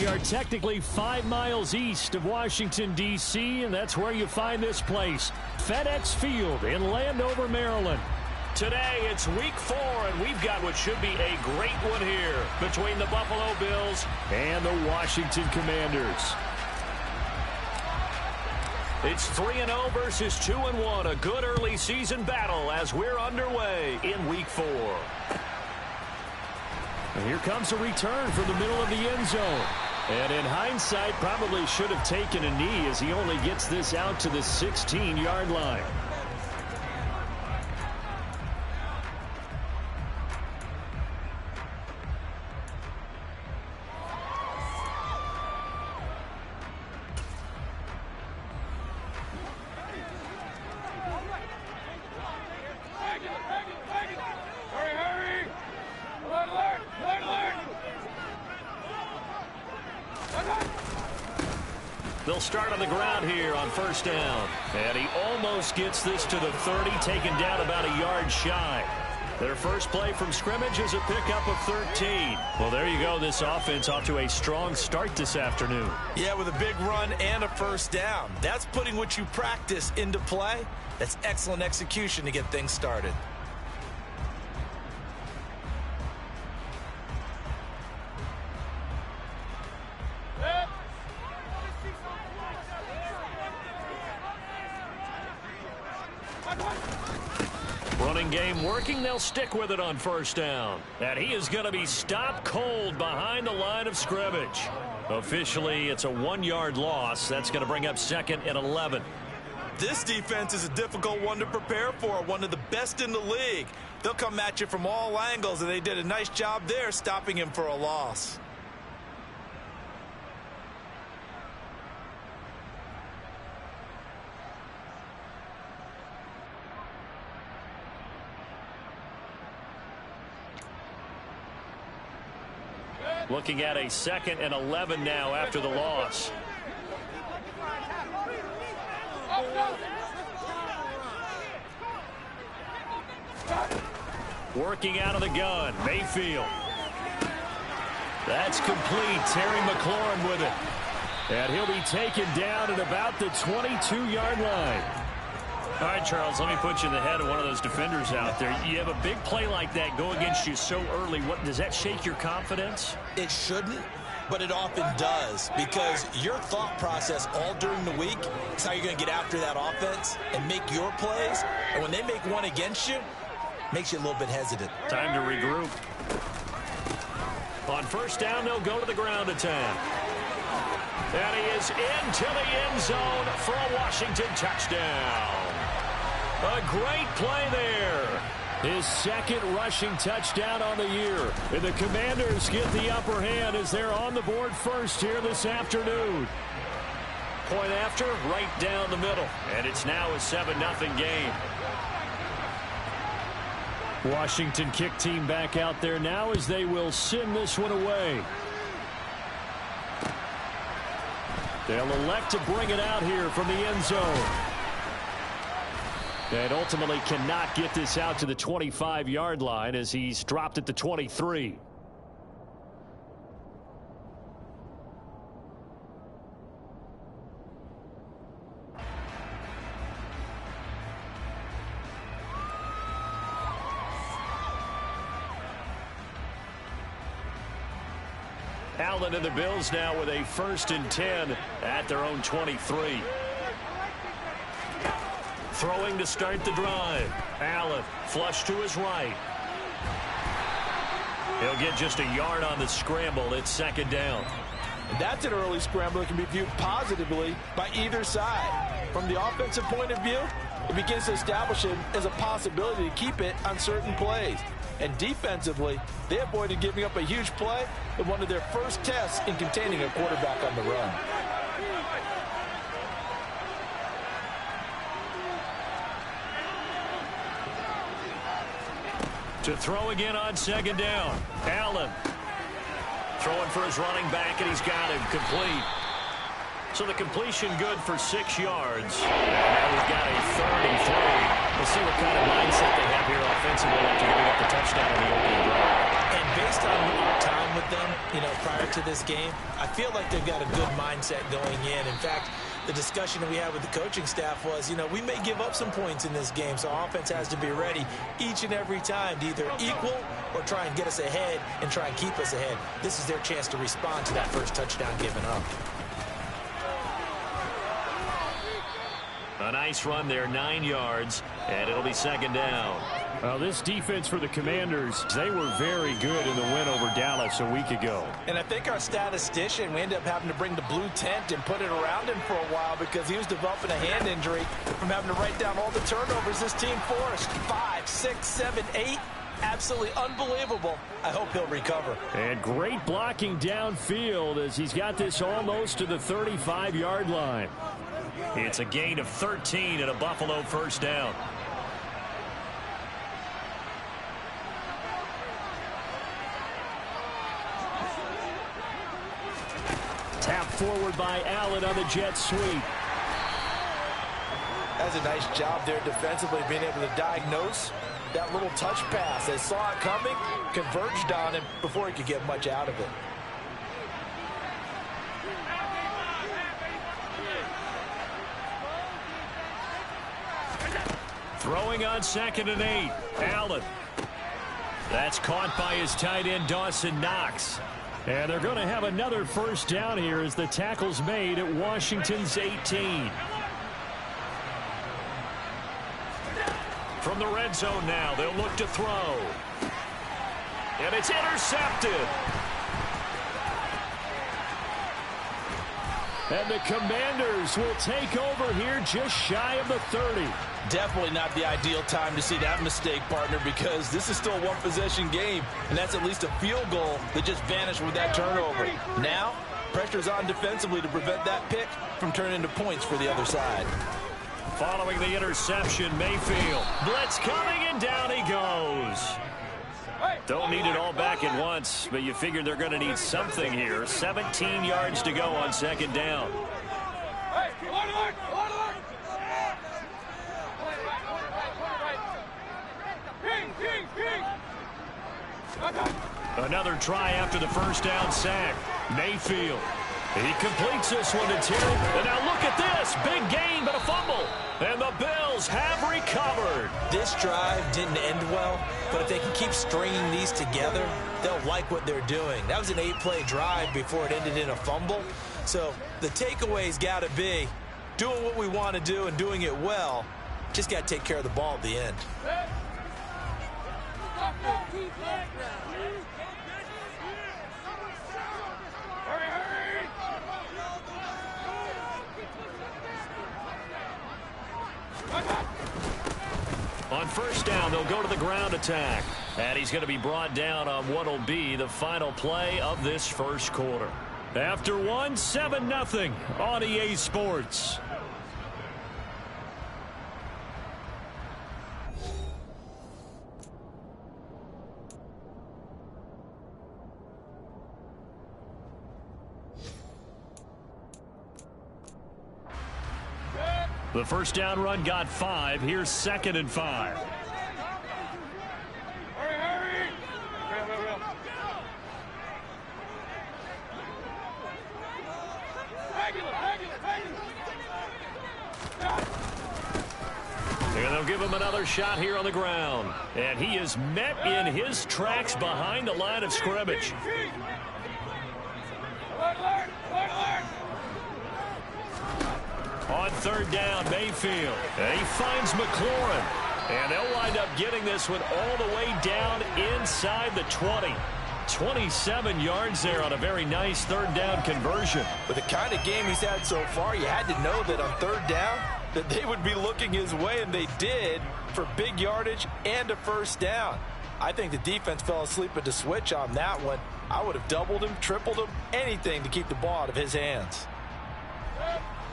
We are technically 5 miles east of Washington, D.C., and that's where you find this place, FedEx Field in Landover, Maryland. Today, it's week 4, and we've got what should be a great one here between the Buffalo Bills and the Washington Commanders. It's 3-0 versus 2-1, a good early season battle as we're underway in week 4. And here comes a return from the middle of the end zone. And in hindsight, probably should have taken a knee as he only gets this out to the 16-yard line. They'll start on the ground here on first down. And he almost gets this to the 30, taken down about a yard shy. Their first play from scrimmage is a pickup of 13. Well, there you go. This offense off to a strong start this afternoon. Yeah, with a big run and a first down. That's putting what you practice into play. That's excellent execution to get things started. Running game working. They'll stick with it on first down. And he is going to be stopped cold behind the line of scrimmage. Officially, it's a 1-yard loss. That's going to bring up 2nd and 11. This defense is a difficult one to prepare for, one of the best in the league. They'll come at you from all angles, and they did a nice job there stopping him for a loss. Looking at a 2nd and 11 now after the loss. Working out of the gun, Mayfield. That's complete. Terry McLaurin with it. And he'll be taken down at about the 22-yard line. All right, Charles, let me put you in the head of one of those defenders out there. You have a big play like that go against you so early. What does that shake your confidence? It shouldn't, but it often does, because your thought process all during the week is how you're going to get after that offense and make your plays. And when they make one against you, it makes you a little bit hesitant. Time to regroup. On first down, they'll go to the ground attack. And he is into the end zone for a Washington touchdown. A great play there. His 2nd rushing touchdown on the year. And the Commanders get the upper hand as they're on the board first here this afternoon. Point after, right down the middle. And it's now a 7-0 game. Washington kick team back out there now as they will send this one away. They'll elect to bring it out here from the end zone. And ultimately cannot get this out to the 25-yard line as he's dropped at the 23. Allen and the Bills now with a 1st and 10 at their own 23. Throwing to start the drive. Allen flush to his right. He'll get just a yard on the scramble. It's 2nd down. And that's an early scramble that can be viewed positively by either side. From the offensive point of view, it begins to establish it as a possibility to keep it on certain plays. And defensively, they avoided giving up a huge play in one of their first tests in containing a quarterback on the run. To throw again on 2nd down. Allen throwing for his running back, and he's got him complete. So the completion good for 6 yards. And now we've got a 3rd and 3. We'll see what kind of mindset they have here offensively after giving up the touchdown on the opening drive. And based on time with them, prior to this game, I feel like they've got a good mindset going in. In fact, the discussion that we had with the coaching staff was, we may give up some points in this game, so our offense has to be ready each and every time to either equal or try and get us ahead and try and keep us ahead. This is their chance to respond to that first touchdown given up. A nice run there, 9 yards, and it'll be second down. Well, this defense for the Commanders, they were very good in the win over Dallas a week ago. And I think our statistician, we ended up having to bring the blue tent and put it around him for a while because he was developing a hand injury from having to write down all the turnovers this team forced. 5, 6, 7, 8. Absolutely unbelievable. I hope he'll recover. And great blocking downfield as he's got this almost to the 35-yard line. It's a gain of 13 and a Buffalo first down. Tap forward by Allen on the jet sweep. That's a nice job there defensively, being able to diagnose that little touch pass. They saw it coming, converged on him before he could get much out of it. Throwing on 2nd and 8. Allen. That's caught by his tight end, Dawson Knox. And they're going to have another first down here as the tackle's made at Washington's 18. From the red zone now, they'll look to throw. And it's intercepted. And the Commanders will take over here just shy of the 30. Definitely not the ideal time to see that mistake, partner, because this is still a one-possession game, and that's at least a field goal that just vanished with that turnover. Now, pressure's on defensively to prevent that pick from turning into points for the other side. Following the interception, Mayfield. Blitz coming, and down he goes. Don't need it all back at once, but you figure they're going to need something here. 17 yards to go on 2nd down. Another try after the first down sack. Mayfield. He completes this one to Terry. And now look at this. Big gain, but a fumble. And the Bills have recovered. This drive didn't end well, but if they can keep stringing these together, they'll like what they're doing. That was an 8-play drive before it ended in a fumble. So the takeaway's got to be doing what we want to do and doing it well. Just got to take care of the ball at the end. On first down, they'll go to the ground attack. And he's going to be brought down on what will be the final play of this first quarter. After one, 7-0 on EA Sports. The first down run got 5. Here's 2nd and 5. And they'll give him another shot here on the ground. And he is met in his tracks behind the line of scrimmage. On third down, Mayfield. And he finds McLaurin. And they'll wind up getting this one all the way down inside the 20. 27 yards there on a very nice third down conversion. With the kind of game he's had so far, you had to know that on third down that they would be looking his way, and they did, for big yardage and a first down. I think the defense fell asleep at the switch on that one. I would have doubled him, tripled him, anything to keep the ball out of his hands.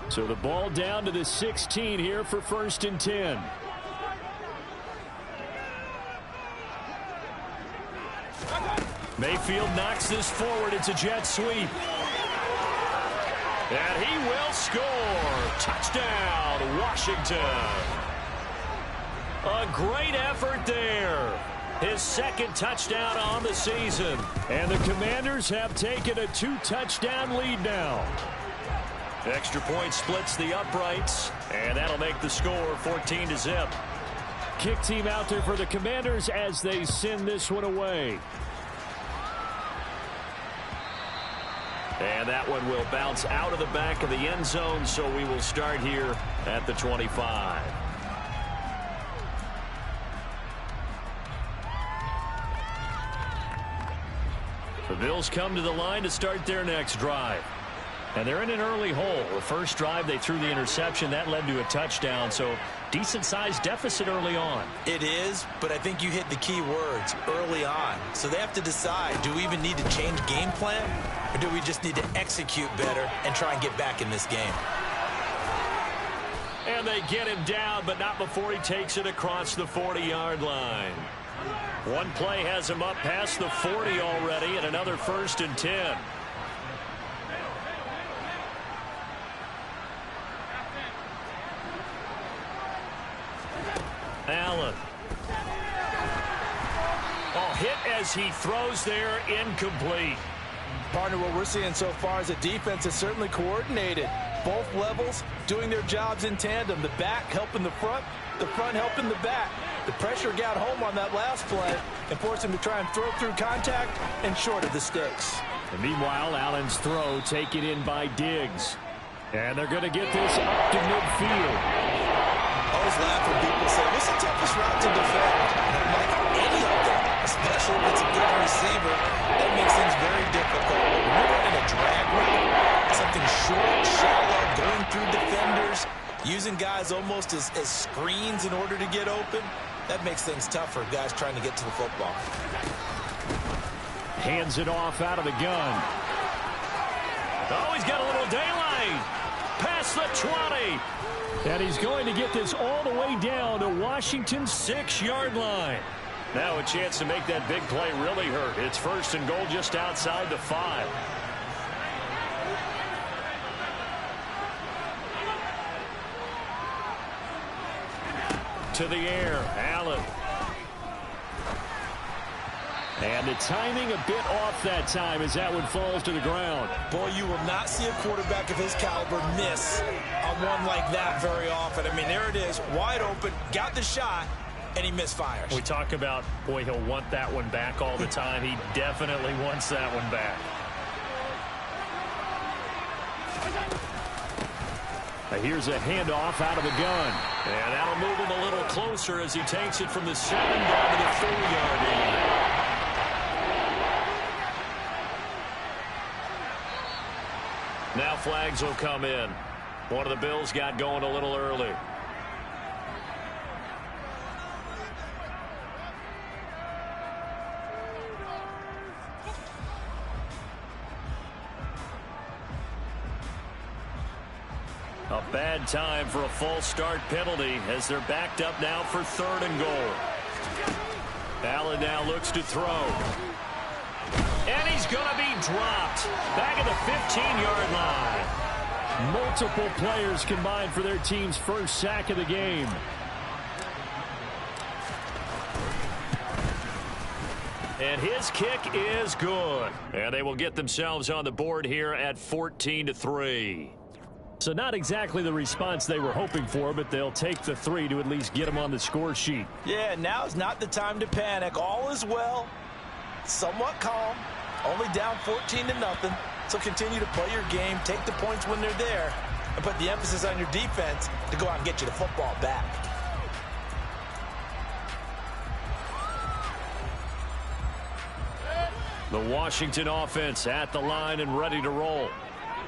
So the ball down to the 16 here for 1st and 10. Mayfield knocks this forward. It's a jet sweep. And he will score. Touchdown, Washington. A great effort there. His second touchdown on the season. And the Commanders have taken a 2-touchdown lead now. Extra point splits the uprights, and that'll make the score 14-0. Kick team out there for the Commanders as they send this one away. And that one will bounce out of the back of the end zone, so we will start here at the 25. The Bills come to the line to start their next drive. And they're in an early hole. The first drive, they threw the interception. That led to a touchdown, so decent-sized deficit early on. It is, but I think you hit the key words, early on. So they have to decide, do we even need to change game plan, or do we just need to execute better and try and get back in this game? And they get him down, but not before he takes it across the 40-yard line. One play has him up past the 40 already, and another 1st and 10. Allen. Oh, hit as he throws there, incomplete. Partner, what we're seeing so far is a defense that's certainly coordinated. Both levels doing their jobs in tandem. The back helping the front helping the back. The pressure got home on that last play and forced him to try and throw through contact and short of the sticks. And meanwhile, Allen's throw taken in by Diggs. And they're going to get this up to midfield. I always laugh when people say, what's the toughest route to defend? And I'm like, any of them, especially if it's a good receiver. That makes things very difficult. When you're running a drag route, something short, shallow, going through defenders, using guys almost as screens in order to get open, that makes things tough for guys trying to get to the football. Hands it off out of the gun. Oh, he's got a little daylight. Past the 20. And he's going to get this all the way down to Washington's 6-yard line. Now a chance to make that big play really hurt. It's 1st and goal just outside the 5. To the air, Allen. And the timing a bit off that time as that one falls to the ground. Boy, you will not see a quarterback of his caliber miss on one like that very often. I mean, there it is, wide open, got the shot, and he misfires. We talk about, boy, he'll want that one back all the time. He definitely wants that one back. Here's a handoff out of the gun. And that'll move him a little closer as he takes it from the 7 down to the 4-yard line. Now flags will come in. One of the Bills got going a little early. A bad time for a false start penalty as they're backed up now for 3rd and goal. Allen now looks to throw. And he's going to be dropped. Back at the 15-yard line. Multiple players combined for their team's first sack of the game. And his kick is good. And they will get themselves on the board here at 14-3. So not exactly the response they were hoping for, but they'll take the 3 to at least get them on the score sheet. Yeah, now's not the time to panic. All is well. Somewhat calm. Only down 14-0. So continue to play your game, take the points when they're there, and put the emphasis on your defense to go out and get you the football back. The Washington offense at the line and ready to roll.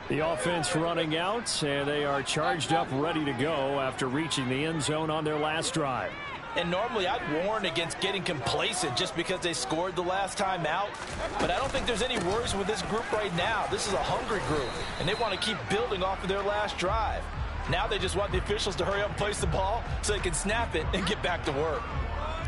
The offense running out, and they are charged up, ready to go after reaching the end zone on their last drive. And normally I'd warn against getting complacent just because they scored the last time out. But I don't think there's any worries with this group right now. This is a hungry group, and they want to keep building off of their last drive. Now they just want the officials to hurry up and place the ball so they can snap it and get back to work.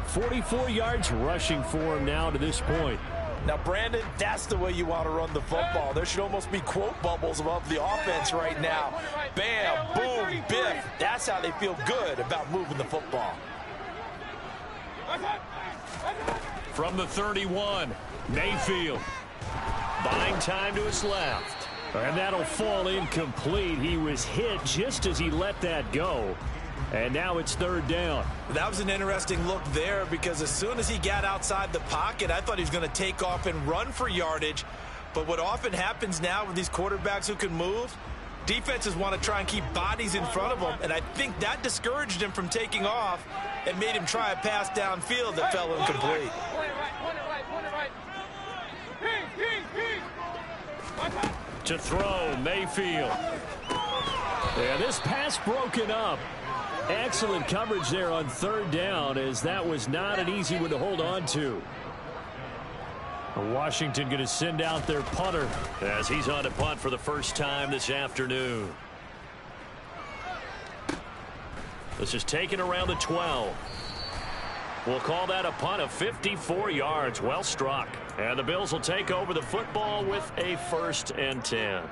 44 yards rushing for him now to this point. Now, Brandon, that's the way you want to run the football. There should almost be quote bubbles above the offense right now. Bam, boom, biff. That's how they feel good about moving the football. from the 31. Mayfield buying time to his left. And that'll fall incomplete. He was hit just as he let that go. And now it's third down. That was an interesting look there because as soon as he got outside the pocket, I thought he was going to take off and run for yardage. But what often happens now with these quarterbacks who can move, defenses want to try and keep bodies in front of them. And I think that discouraged him from taking off and made him try a pass downfield that fell incomplete. To throw, Mayfield. Yeah, this pass broken up. Excellent coverage there on third down, as that was not an easy one to hold on to. Washington going to send out their punter as he's on to punt for the first time this afternoon. This is taken around the 12. We'll call that a punt of 54 yards. Well struck. And the Bills will take over the football with a 1st and 10.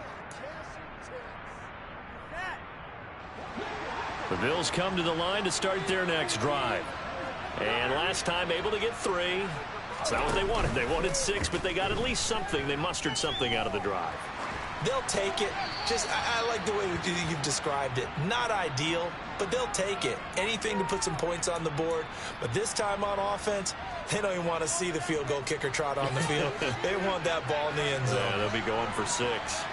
The Bills come to the line to start their next drive. And last time able to get 3. It's not what they wanted. They wanted 6, but they got at least something. They mustered something out of the drive. They'll take it. I like the way you've described it. Not ideal, but they'll take it. Anything to put some points on the board. But this time on offense, they don't even want to see the field goal kicker trot on the field. They want that ball in the end zone. Yeah, they'll be going for 6.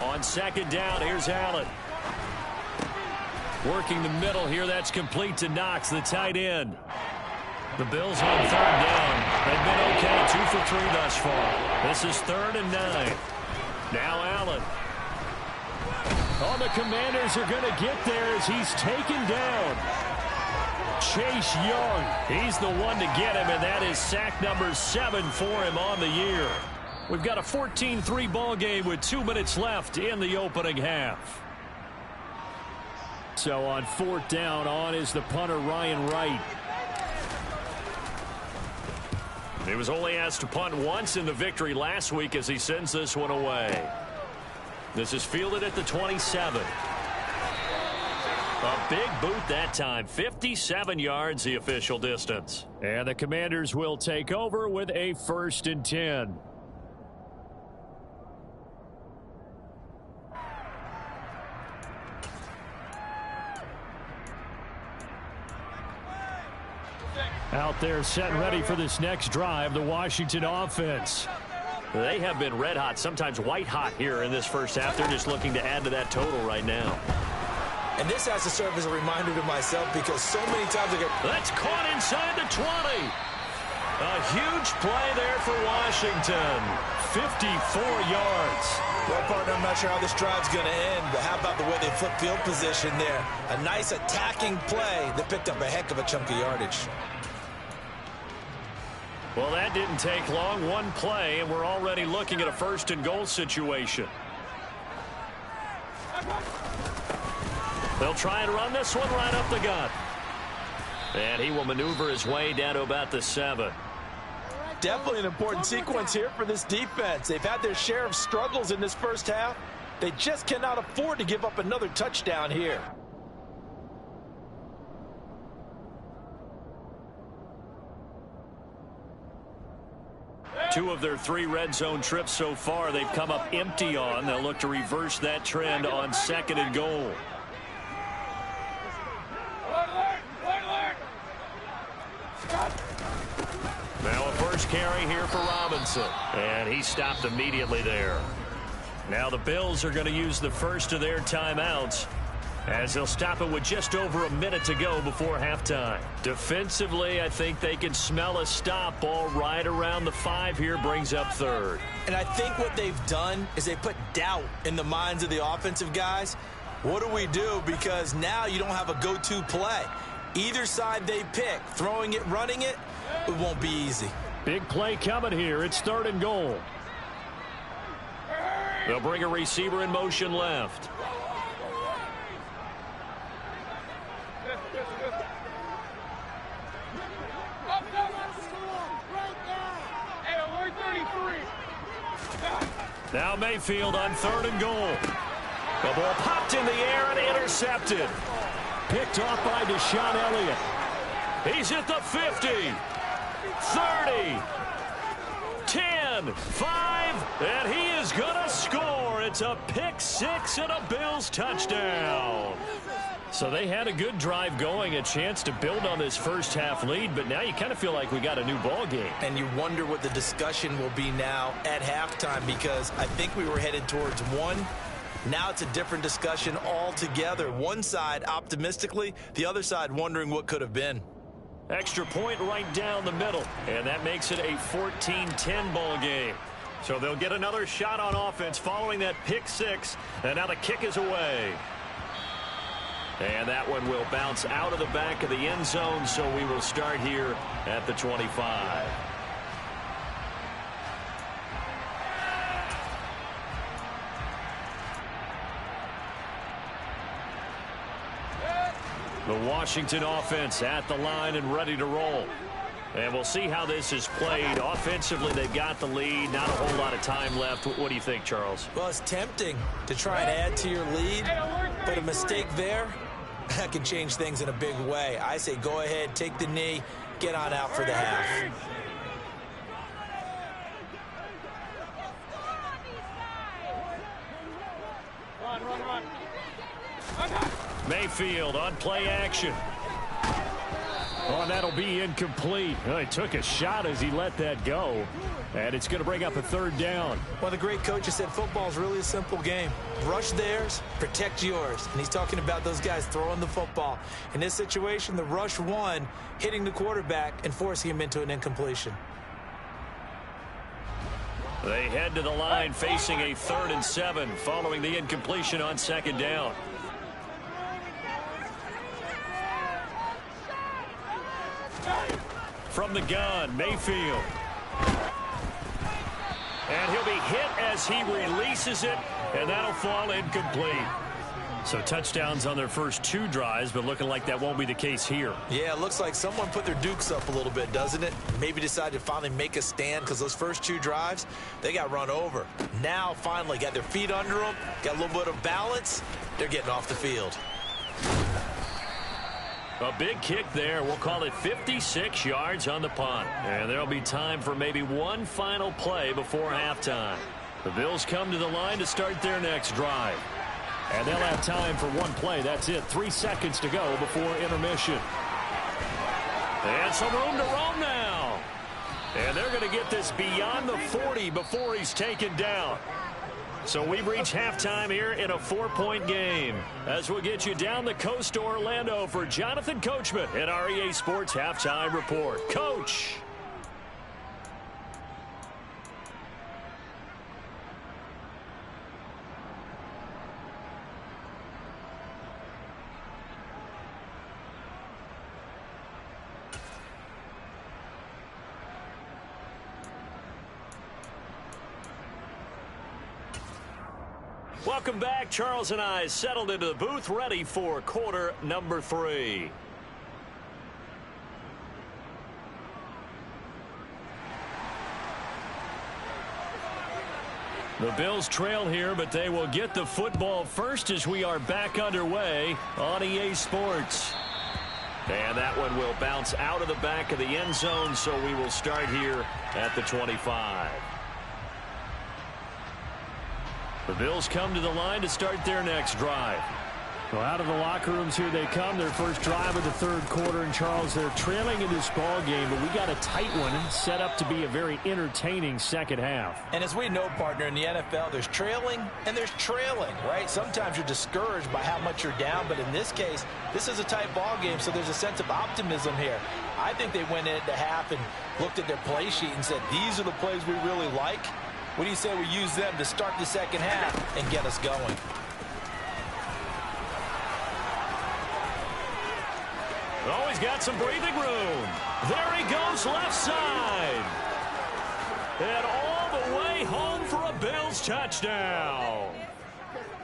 On second down, here's Allen. Working the middle here, that's complete to Knox, the tight end. The Bills on third down. They've been okay, 2 for 3 thus far. This is 3rd and 9. Now Allen. Oh, the Commanders are going to get there as he's taken down. Chase Young, he's the one to get him, and that is sack number 7 for him on the year. We've got a 14-3 ball game with 2 minutes left in the opening half. So on 4th down, on is the punter, Ryan Wright. He was only asked to punt once in the victory last week as he sends this one away. This is fielded at the 27. A big boot that time. 57 yards the official distance. And the Commanders will take over with a 1st and 10. Out there set and ready for this next drive, the Washington offense. They have been red hot, sometimes white hot here in this first half. They're just looking to add to that total right now. And this has to serve as a reminder to myself because so many times I get... That's caught inside the 20. A huge play there for Washington. 54 yards. Well, partner, I'm not sure how this drive's going to end, but how about the way they flip field position there? A nice attacking play that picked up a heck of a chunk of yardage. Well, that didn't take long. One play, and we're already looking at a 1st and goal situation. They'll try and run this one right up the gut. And he will maneuver his way down to about the 7. Definitely an important sequence here for this defense. They've had their share of struggles in this first half. They just cannot afford to give up another touchdown here. Two of their 3 red zone trips so far, they've come up empty on. They'll look to reverse that trend on 2nd and goal. Now a first carry here for Robinson. And he stopped immediately there. Now the Bills are going to use the first of their timeouts, as they'll stop it with just over a minute to go before halftime. Defensively, I think they can smell a stop. Ball right around the 5 here, brings up 3rd. And I think what they've done is they put doubt in the minds of the offensive guys. What do we do? Because now you don't have a go-to play. Either side they pick, throwing it, running it, it won't be easy. Big play coming here. It's 3rd and goal. They'll bring a receiver in motion left. Now Mayfield on 3rd and goal. The ball popped in the air and intercepted. Picked off by Deshaun Elliott. He's at the 50, 30, 10, 5, and he is going to score. It's a pick six and a Bills touchdown. So they had a good drive going, a chance to build on this first half lead, but now you kind of feel like we got a new ball game. And you wonder what the discussion will be now at halftime, because I think we were headed towards one. Now it's a different discussion altogether. One side optimistically, the other side wondering what could have been. Extra point right down the middle, and that makes it a 14-10 ball game. So they'll get another shot on offense following that pick six, and now the kick is away. And that one will bounce out of the back of the end zone, so we will start here at the 25. The Washington offense at the line and ready to roll. And we'll see how this is played. Offensively, they've got the lead. Not a whole lot of time left. What do you think, Charles? Well, it's tempting to try and add to your lead, but a mistake there, that can change things in a big way. I say go ahead, take the knee, get on out for the half. Mayfield on play action. Oh, and that'll be incomplete. Well, he took a shot as he let that go. And it's going to bring up a third down. Well, the great coach has said football is really a simple game. Rush theirs, protect yours. And he's talking about those guys throwing the football. In this situation, the rush won, hitting the quarterback and forcing him into an incompletion. They head to the line facing a 3rd and 7 following the incompletion on 2nd down. From the gun, Mayfield. And he'll be hit as he releases it, and that'll fall incomplete. So touchdowns on their first 2 drives, but looking like that won't be the case here. Yeah, it looks like someone put their dukes up a little bit, doesn't it? Maybe decided to finally make a stand, because those first 2 drives, they got run over. Now, finally, got their feet under them, got a little bit of balance. They're getting off the field. A big kick there. We'll call it 56 yards on the punt. And there'll be time for maybe one final play before halftime. The Bills come to the line to start their next drive. And they'll have time for one play. That's it. 3 seconds to go before intermission. And some room to roam now. And they're going to get this beyond the 40 before he's taken down. So we reach halftime here in a 4-point game. As we'll get you down the coast to Orlando for Jonathan Coachman at our EA Sports Halftime Report. Coach. Welcome back. Charles and I settled into the booth, ready for quarter number 3. The Bills trail here, but they will get the football first as we are back underway on EA Sports. And that one will bounce out of the back of the end zone, so we will start here at the 25. The Bills come to the line to start their next drive. Well, out of the locker rooms here they come. Their first drive of the 3rd quarter. And, Charles, they're trailing in this ball game, but we got a tight one set up to be a very entertaining second half. And as we know, partner, in the NFL, there's trailing and there's trailing, right? Sometimes you're discouraged by how much you're down, but in this case, this is a tight ball game, so there's a sense of optimism here. I think they went into half and looked at their play sheet and said, these are the plays we really like. What do you say we use them to start the second half and get us going? Oh, he's got some breathing room. There he goes left side. And all the way home for a Bills touchdown.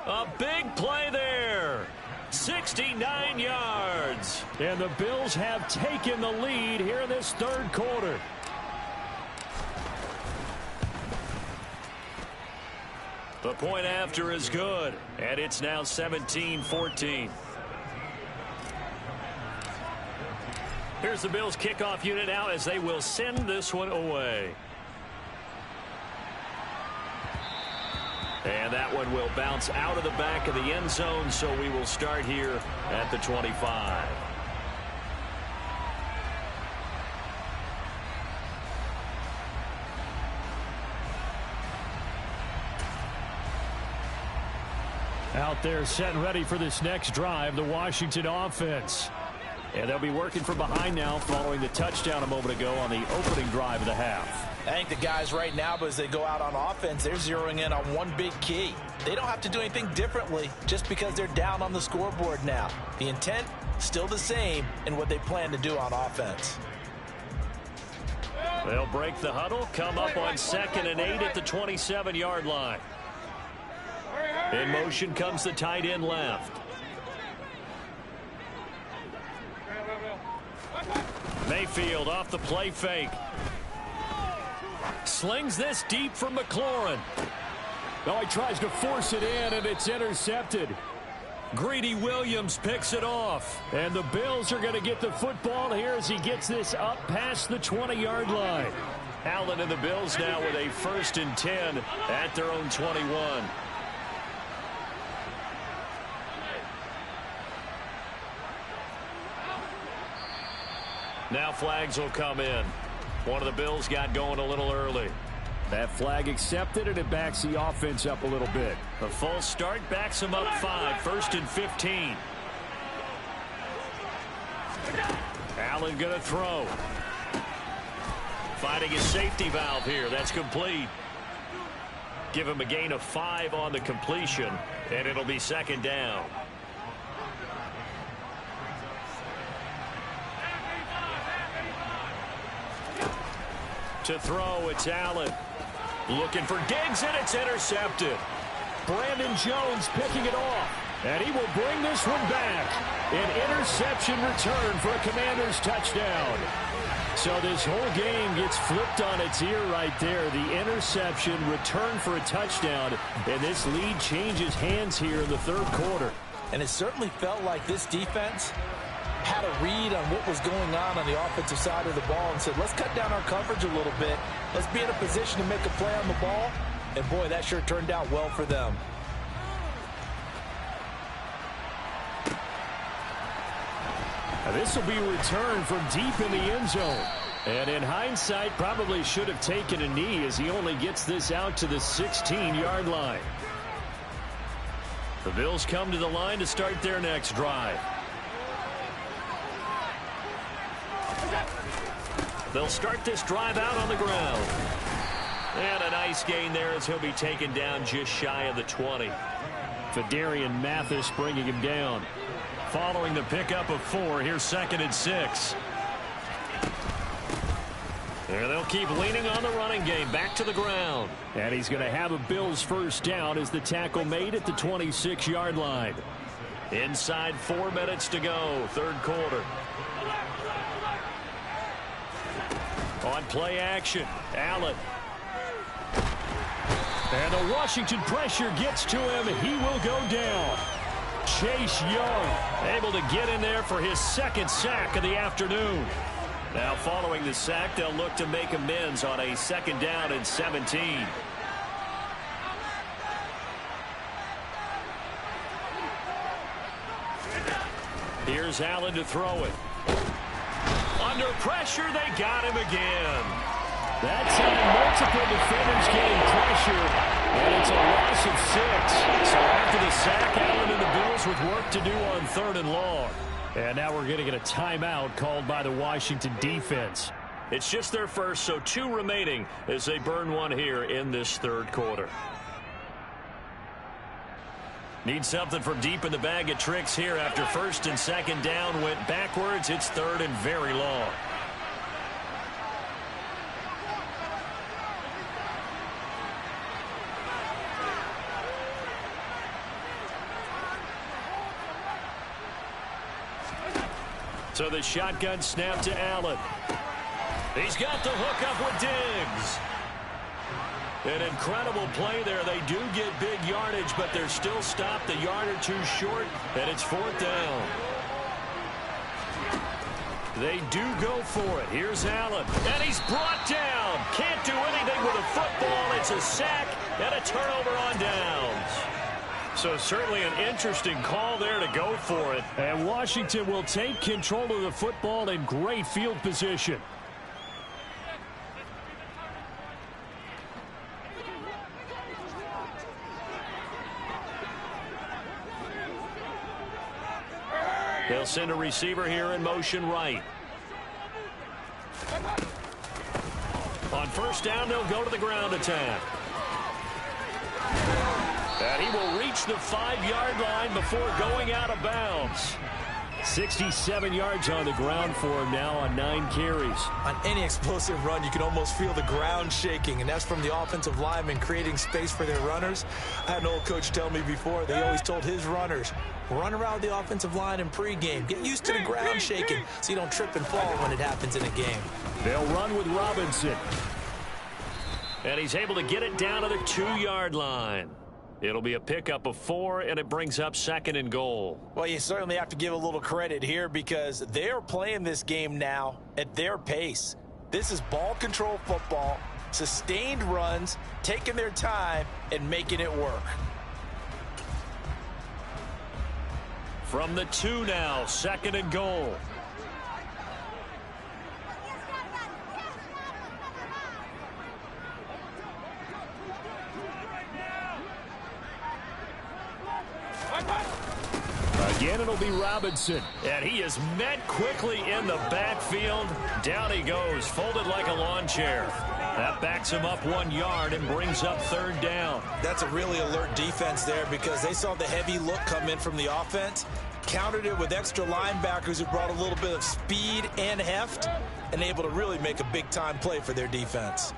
A big play there. 69 yards. And the Bills have taken the lead here in this 3rd quarter. The point after is good, and it's now 17-14. Here's the Bills kickoff unit now as they will send this one away. And that one will bounce out of the back of the end zone, so we will start here at the 25. Out there set and ready for this next drive, the Washington offense. And they'll be working from behind now following the touchdown a moment ago on the opening drive of the half. I think the guys right now, as they go out on offense, they're zeroing in on one big key. They don't have to do anything differently just because they're down on the scoreboard now. The intent, still the same in what they plan to do on offense. They'll break the huddle, come up on 2nd and 8 at the 27-yard line. In motion comes the tight end left. Mayfield off the play fake. Slings this deep from McLaurin. No, he tries to force it in, and it's intercepted. Greedy Williams picks it off. And the Bills are going to get the football here as he gets this up past the 20-yard line. Allen and the Bills now with a 1st and 10 at their own 21. Now flags will come in. One of the Bills got going a little early. That flag accepted, and it backs the offense up a little bit. A full start backs them up 5. 1st and 15. Allen going to throw. Finding his safety valve here. That's complete. Give him a gain of 5 on the completion, and it'll be 2nd down. To throw, it's Allen. Looking for Diggs, and it's intercepted. Brandon Jones picking it off. And he will bring this one back. An interception return for a Commanders touchdown. So this whole game gets flipped on its ear right there. The interception return for a touchdown. And this lead changes hands here in the 3rd quarter. And it certainly felt like this defense had a read on what was going on the offensive side of the ball and said, let's cut down our coverage a little bit. Let's be in a position to make a play on the ball. And, boy, that sure turned out well for them. Now this will be a return from deep in the end zone. And in hindsight, probably should have taken a knee as he only gets this out to the 16-yard line. The Bills come to the line to start their next drive. They'll start this drive out on the ground. And a nice gain there as he'll be taken down just shy of the 20. Fedarian Mathis bringing him down. Following the pickup of 4, here's 2nd and 6. There they'll keep leaning on the running game. Back to the ground. And he's going to have a Bills 1st down as the tackle made at the 26-yard line. Inside 4 minutes to go, 3rd quarter. On play action, Allen. And the Washington pressure gets to him. He will go down. Chase Young able to get in there for his 2nd sack of the afternoon. Now following the sack, they'll look to make amends on a 2nd down and 17. Here's Allen to throw it. Under pressure, they got him again. That time, multiple defenders getting pressure, and it's a loss of 6. So after the sack, Allen and the Bills with work to do on 3rd and long. And now we're going to get a timeout called by the Washington defense. It's just their first, so 2 remaining as they burn one here in this 3rd quarter. Need something from deep in the bag of tricks here after 1st and 2nd down went backwards. It's 3rd and very long. So the shotgun snap to Allen. He's got the hook up with Diggs. An incredible play there. They do get big yardage, but they're still stopped a yard or two short, and it's 4th down. They do go for it. Here's Allen, and he's brought down. Can't do anything with a football. It's a sack and a turnover on downs. So certainly an interesting call there to go for it. And Washington will take control of the football in great field position. They'll send a receiver here in motion right. On 1st down, they'll go to the ground attack. And he will reach the 5-yard line before going out of bounds. 67 yards on the ground for him now on 9 carries. On any explosive run, you can almost feel the ground shaking, and that's from the offensive linemen creating space for their runners. I had an old coach tell me before, they always told his runners, run around the offensive line in pregame. Get used to the ground shaking so you don't trip and fall when it happens in a game. They'll run with Robinson. And he's able to get it down to the 2-yard line. It'll be a pickup of 4, and it brings up 2nd and goal. Well, you certainly have to give a little credit here because they're playing this game now at their pace. This is ball control football, sustained runs, taking their time, and making it work. From the 2 now, 2nd and goal. Again, it'll be Robinson. And he is met quickly in the backfield. Down he goes, folded like a lawn chair. That backs him up 1 yard and brings up 3rd down. That's a really alert defense there because they saw the heavy look come in from the offense, countered it with extra linebackers who brought a little bit of speed and heft, and able to really make a big-time play for their defense.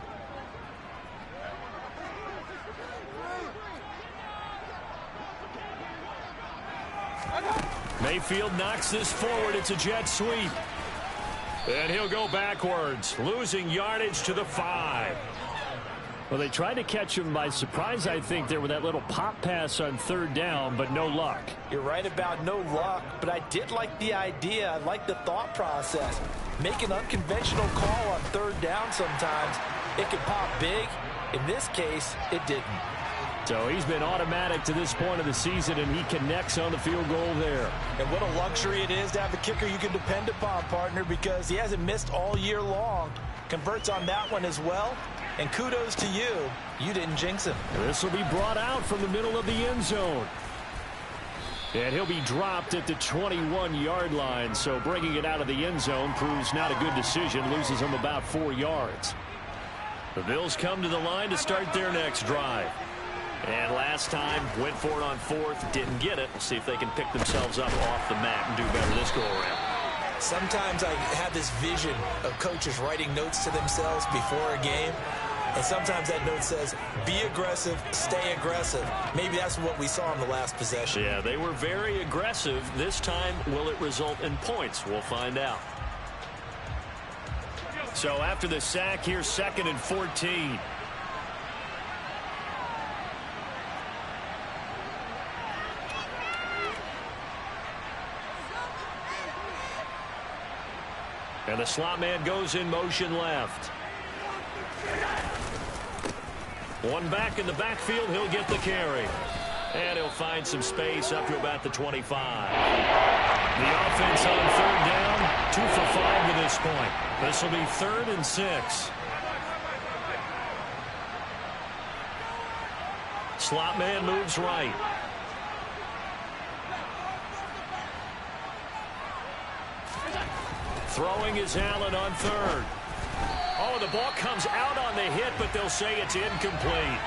Mayfield knocks this forward. It's a jet sweep. And he'll go backwards, losing yardage to the 5. Well, they tried to catch him by surprise, I think, there with that little pop pass on 3rd down, but no luck. You're right about no luck, but I did like the idea. I like the thought process. Make an unconventional call on 3rd down sometimes. It can pop big. In this case, it didn't. So he's been automatic to this point of the season, and he connects on the field goal there. And what a luxury it is to have a kicker you can depend upon, partner, because he hasn't missed all year long. Converts on that one as well. And kudos to you. You didn't jinx him. This will be brought out from the middle of the end zone. And he'll be dropped at the 21-yard line. So bringing it out of the end zone proves not a good decision. Loses him about 4 yards. The Bills come to the line to start their next drive. And last time, went for it on 4th, didn't get it. We'll see if they can pick themselves up off the mat and do better this go-around. Sometimes I have this vision of coaches writing notes to themselves before a game. And sometimes that note says, be aggressive, stay aggressive. Maybe that's what we saw in the last possession. Yeah, they were very aggressive. This time, will it result in points? We'll find out. So after the sack, here's 2nd and 14. And the slot man goes in motion left. One back in the backfield, he'll get the carry. And he'll find some space up to about the 25. The offense on 3rd down, 2 for 5 to this point. This will be 3rd and 6. Slot man moves right. Throwing is Allen on 3rd. Oh, the ball comes out on the hit, but they'll say it's incomplete.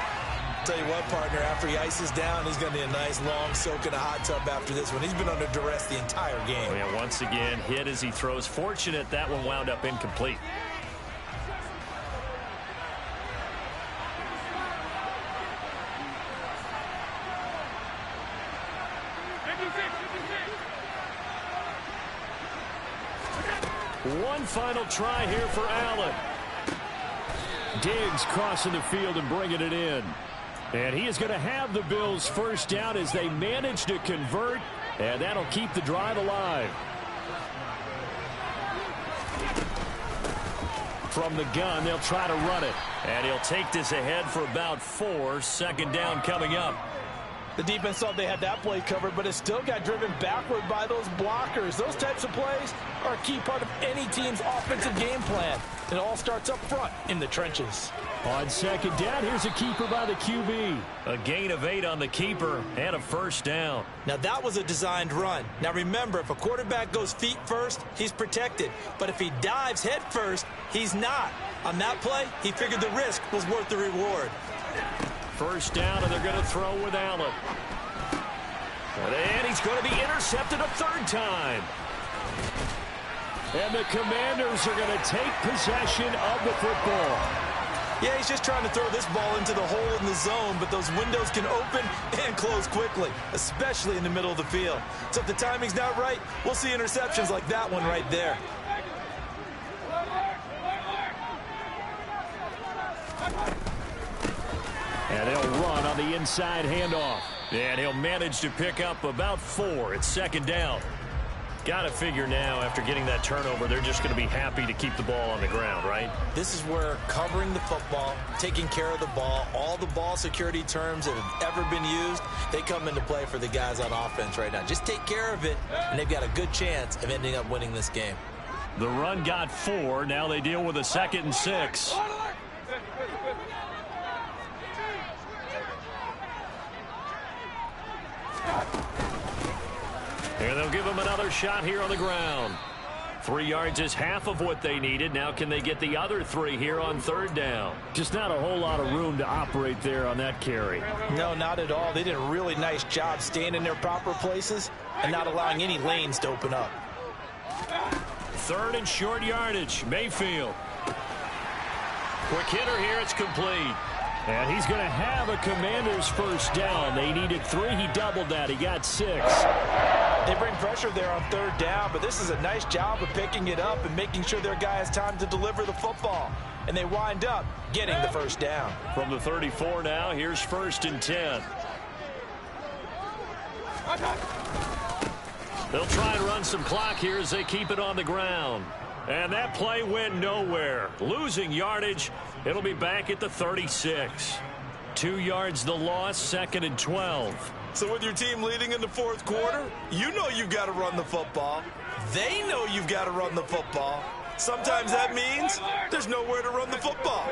Tell you what, partner, after he ices down, he's going to need a nice long soak in a hot tub after this one. He's been under duress the entire game. Oh, yeah, once again, hit as he throws. Fortunate that one wound up incomplete. One final try here for Allen. Diggs crossing the field and bringing it in. And he is going to have the Bills first down as they manage to convert, and that'll keep the drive alive. From the gun, they'll try to run it. And he'll take this ahead for about 4. Second down coming up. The defense thought they had that play covered, but it still got driven backward by those blockers. Those types of plays are a key part of any team's offensive game plan. It all starts up front in the trenches. On second down, here's a keeper by the QB. A gain of 8 on the keeper and a first down. Now, that was a designed run. Now, remember, if a quarterback goes feet first, he's protected. But if he dives head first, he's not. On that play, he figured the risk was worth the reward. First down, and they're going to throw with Allen. And he's going to be intercepted a third time. And the Commanders are going to take possession of the football. Yeah, he's just trying to throw this ball into the hole in the zone, but those windows can open and close quickly, especially in the middle of the field. So if the timing's not right, we'll see interceptions like that one right there. And they'll run on the inside handoff. And he'll manage to pick up about 4. It's second down. Got to figure now, after getting that turnover, they're just going to be happy to keep the ball on the ground, right? This is where covering the football, taking care of the ball, all the ball security terms that have ever been used, they come into play for the guys on offense right now. Just take care of it, and they've got a good chance of ending up winning this game. The run got 4. Now they deal with a 2nd and 6. And they'll give him another shot here on the ground. 3 yards is half of what they needed. Now can they get the other 3 here on third down? Just not a whole lot of room to operate there on that carry. No, not at all. They did a really nice job staying in their proper places and not allowing any lanes to open up. 3rd and short yardage. Mayfield. Quick hitter here. It's complete. And he's going to have a Commanders first down. They needed 3. He doubled that. He got 6. They bring pressure there on third down, but this is a nice job of picking it up and making sure their guy has time to deliver the football. And they wind up getting the first down. From the 34 now, here's 1st and 10. They'll try and run some clock here as they keep it on the ground. And that play went nowhere. Losing yardage. It'll be back at the 36. 2 yards the loss, 2nd and 12. So with your team leading in the 4th quarter, you know you've got to run the football. They know you've got to run the football. Sometimes that means there's nowhere to run the football.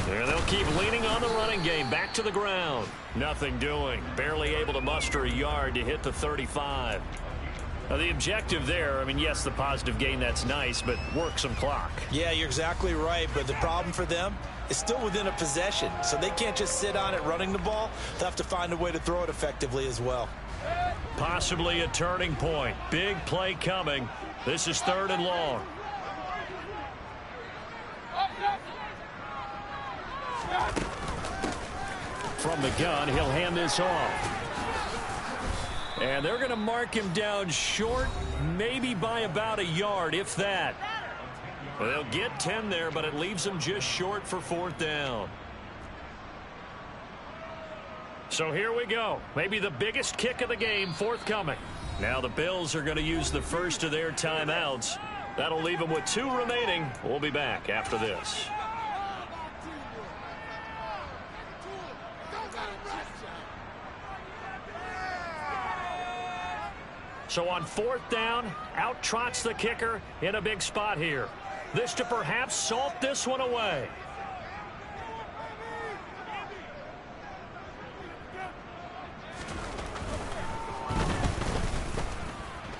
And they'll keep leaning on the running game. Back to the ground. Nothing doing. Barely able to muster a yard to hit the 35. Now, the objective there, I mean, yes, the positive gain, that's nice, but work some clock. Yeah, you're exactly right, but the problem for them is still within a possession, so they can't just sit on it running the ball. They'll have to find a way to throw it effectively as well. Possibly a turning point. Big play coming. This is 3rd and long. From the gun, he'll hand this off. And they're going to mark him down short, maybe by about a yard, if that. Well, they'll get 10 there, but it leaves them just short for 4th down. So here we go. Maybe the biggest kick of the game forthcoming. Now the Bills are going to use the first of their timeouts. That'll leave them with 2 remaining. We'll be back after this. So on 4th down, out trots the kicker in a big spot here. This to perhaps salt this one away.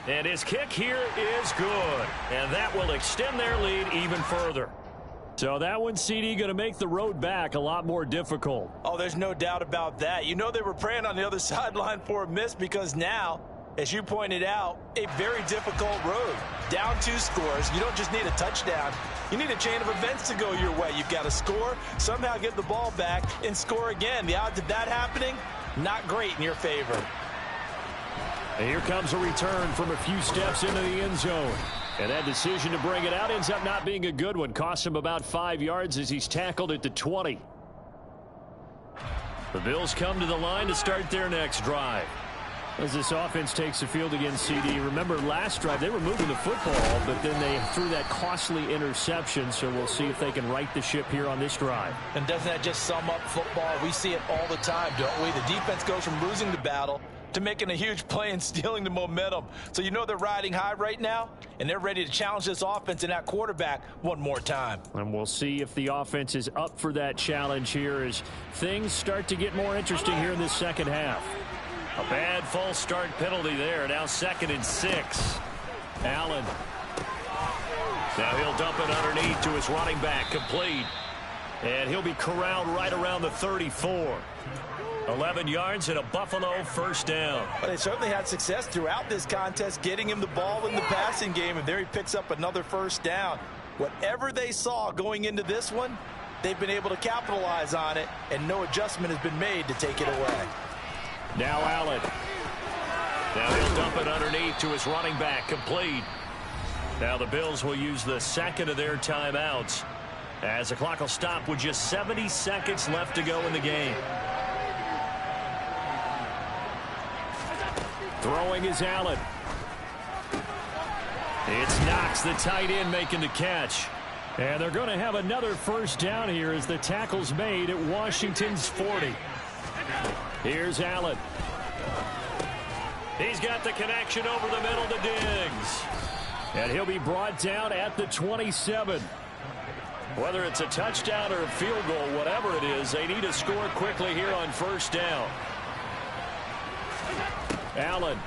And his kick here is good. And that will extend their lead even further. So that one, CD, going to make the road back a lot more difficult. Oh, there's no doubt about that. You know they were praying on the other sideline for a miss because now, as you pointed out, a very difficult road. Down 2 scores. You don't just need a touchdown. You need a chain of events to go your way. You've got to score, somehow get the ball back, and score again. The odds of that happening, not great in your favor. And here comes a return from a few steps into the end zone. And that decision to bring it out ends up not being a good one. Costs him about 5 yards as he's tackled at the 20. The Bills come to the line to start their next drive. As this offense takes the field against CD. Remember last drive they were moving the football, but then they threw that costly interception. So we'll see if they can right the ship here on this drive. And doesn't that just sum up football? We see it all the time, don't we? The defense goes from losing the battle to making a huge play and stealing the momentum. So you know they're riding high right now, and they're ready to challenge this offense and that quarterback one more time. And we'll see if the offense is up for that challenge here as things start to get more interesting here in this second half. A bad false start penalty there. Now 2nd and 6. Allen. Now he'll dump it underneath to his running back. Complete. And he'll be corralled right around the 34. 11 yards and a Buffalo first down. But they certainly had success throughout this contest getting him the ball in the passing game, and there he picks up another first down. Whatever they saw going into this one, they've been able to capitalize on it, and no adjustment has been made to take it away. Now Allen. Now he'll dump it underneath to his running back. Complete. Now the Bills will use the second of their timeouts as the clock will stop with just 70 seconds left to go in the game. Throwing is Allen. It's Knox, the tight end, making the catch. And they're going to have another first down here as the tackle's made at Washington's 40. Here's Allen. He's got the connection over the middle to Diggs. And he'll be brought down at the 27. Whether it's a touchdown or a field goal, whatever it is, they need to score quickly here on first down. Allen.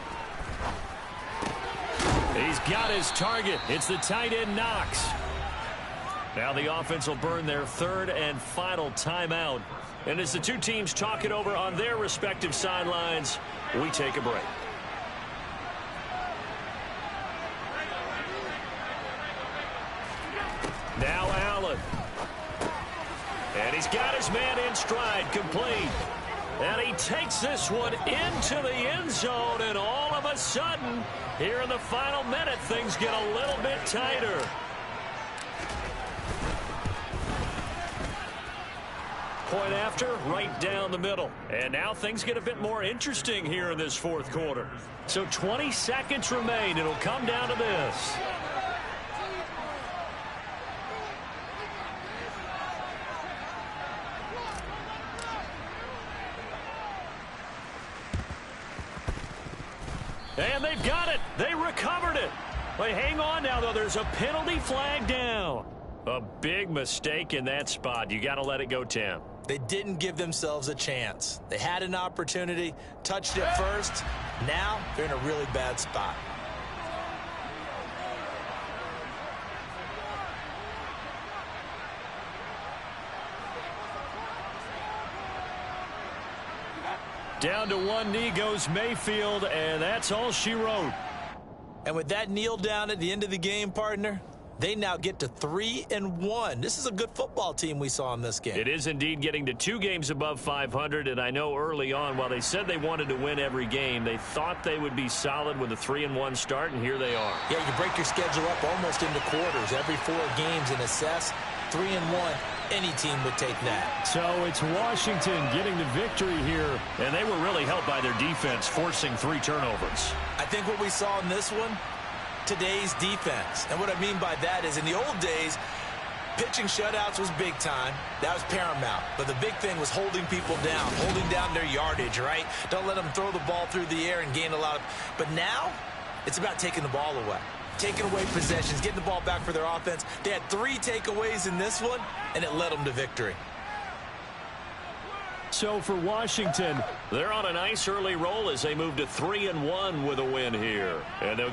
He's got his target. It's the tight end Knox. Now the offense will burn their third and final timeout. And as the two teams talk it over on their respective sidelines, we take a break. Now Allen. And he's got his man in stride, complete. And he takes this one into the end zone, and all of a sudden, here in the final minute, things get a little bit tighter. Point after, right down the middle. And now things get a bit more interesting here in this fourth quarter. So 20 seconds remain. It'll come down to this. And they've got it. They recovered it. But hang on now, though. There's a penalty flag down. A big mistake in that spot. You got to let it go, Tim. They didn't give themselves a chance. They had an opportunity, touched it first. Now they're in a really bad spot. Down to one knee goes Mayfield, and that's all she wrote. And with that kneel down at the end of the game, partner, they now get to 3-1. This is a good football team we saw in this game. It is indeed getting to 2 games above 500, and I know early on, while they said they wanted to win every game, they thought they would be solid with a 3-1 start, and here they are. Yeah, you break your schedule up almost into quarters, every 4 games, and assess 3-1. Any team would take that. So it's Washington getting the victory here. And they were really helped by their defense, forcing 3 turnovers. I think what we saw in this one, today's defense. And what I mean by that is in the old days, pitching shutouts was big time. That was paramount. But the big thing was holding people down, holding down their yardage, right? Don't let them throw the ball through the air and gain a lot of... But now, it's about taking the ball away. Taking away possessions, getting the ball back for their offense. They had 3 takeaways in this one, and it led them to victory. So for Washington, they're on a nice early roll as they move to 3-1 with a win here. And they'll get